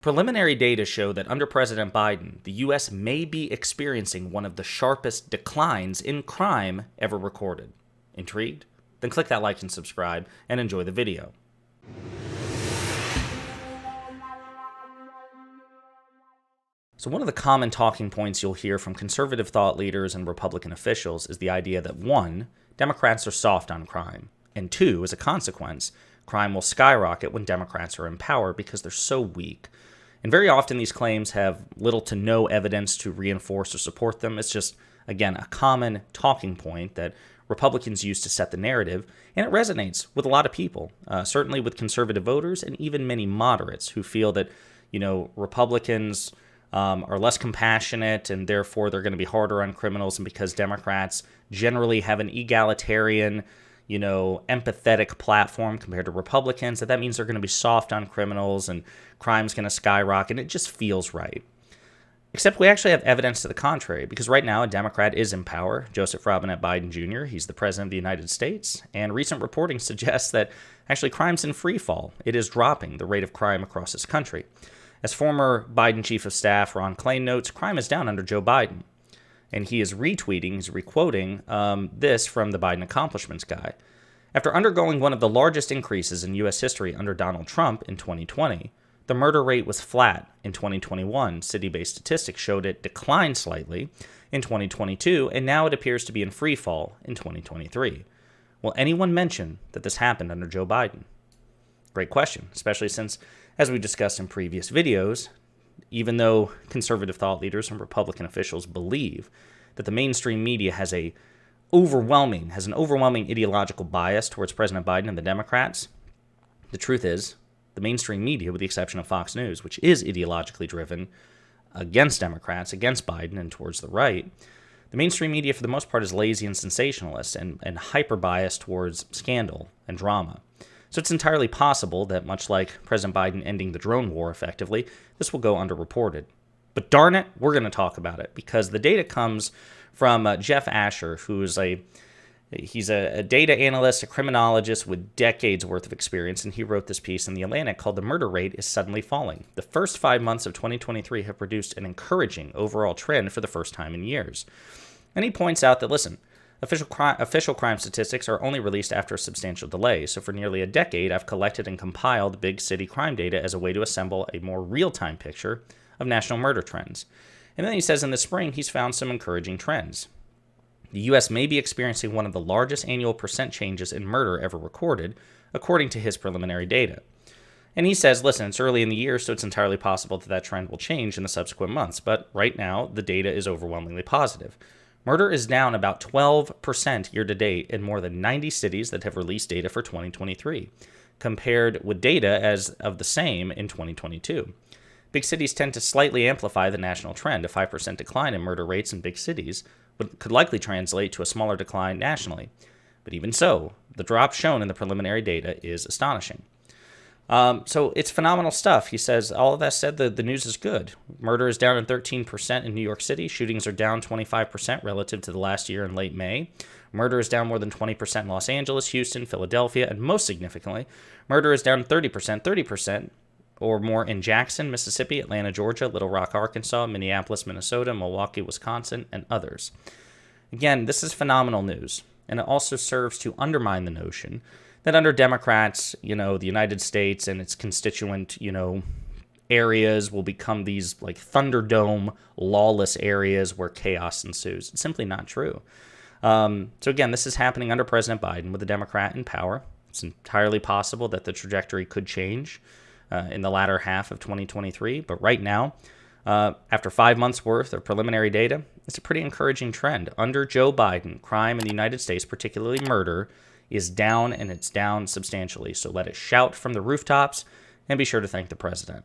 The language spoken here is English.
Preliminary data show that under President Biden, the U.S. may be experiencing one of the sharpest declines in crime ever recorded. Intrigued? Then click that like and subscribe and enjoy the video. So one of the common talking points you'll hear from conservative thought leaders and Republican officials is the idea that 1, Democrats are soft on crime, and 2, as a consequence, crime will skyrocket when Democrats are in power because they're so weak. And very often these claims have little to no evidence to reinforce or support them. It's just, again, a common talking point that Republicans use to set the narrative, and it resonates with a lot of people, certainly with conservative voters and even many moderates who feel that, Republicans are less compassionate and therefore they're going to be harder on criminals, and because Democrats generally have an egalitarian, empathetic platform compared to Republicans, that means they're going to be soft on criminals and crime's going to skyrocket. It just feels right. Except we actually have evidence to the contrary, because right now a Democrat is in power, Joseph Robinette Biden Jr. He's the president of the United States, and recent reporting suggests that actually crime's in free fall. It is dropping the rate of crime across this country. As former Biden Chief of Staff Ron Klain notes, crime is down under Joe Biden. And he is retweeting, he's requoting this from the Biden Accomplishments Guy. After undergoing one of the largest increases in U.S. history under Donald Trump in 2020, the murder rate was flat in 2021. City-based statistics showed it declined slightly in 2022, and now it appears to be in free fall in 2023. Will anyone mention that this happened under Joe Biden? Great question, especially since, as we discussed in previous videos, even though conservative thought leaders and Republican officials believe that the mainstream media has an overwhelming ideological bias towards President Biden and the Democrats, the truth is, the mainstream media, with the exception of Fox News, which is ideologically driven against Democrats, against Biden, and towards the right, the mainstream media, for the most part, is lazy and sensationalist and hyper-biased towards scandal and drama. So it's entirely possible that, much like President Biden ending the drone war effectively, this will go underreported. But darn it, we're going to talk about it, because the data comes from Jeff Asher, who's he's a data analyst, a criminologist with decades worth of experience, and he wrote this piece in The Atlantic called "The Murder Rate is Suddenly Falling. The first 5 months of 2023 have produced an encouraging overall trend for the first time in years." And he points out that, listen, official crime statistics are only released after a substantial delay, so for nearly a decade I've collected and compiled big city crime data as a way to assemble a more real-time picture of national murder trends. And then he says in the spring he's found some encouraging trends. The U.S. may be experiencing one of the largest annual percent changes in murder ever recorded, according to his preliminary data. And he says, listen, it's early in the year, so it's entirely possible that trend will change in the subsequent months, but right now the data is overwhelmingly positive. Murder is down about 12% year-to-date in more than 90 cities that have released data for 2023, compared with data as of the same in 2022. Big cities tend to slightly amplify the national trend. A 5% decline in murder rates in big cities could likely translate to a smaller decline nationally. But even so, the drop shown in the preliminary data is astonishing. So it's phenomenal stuff. He says, all of that said, the news is good. Murder is down 13% in New York City. Shootings are down 25% relative to the last year in late May. Murder is down more than 20% in Los Angeles, Houston, Philadelphia, and most significantly, murder is down 30% or more in Jackson, Mississippi, Atlanta, Georgia, Little Rock, Arkansas, Minneapolis, Minnesota, Milwaukee, Wisconsin, and others. Again, this is phenomenal news, and it also serves to undermine the notion that under Democrats, the United States and its constituent, areas will become these like Thunderdome, lawless areas where chaos ensues. It's simply not true. So again, this is happening under President Biden with a Democrat in power. It's entirely possible that the trajectory could change in the latter half of 2023. But right now, after 5 months worth of preliminary data, it's a pretty encouraging trend. Under Joe Biden, crime in the United States, particularly murder, is down, and it's down substantially. So let it shout from the rooftops, and be sure to thank the president.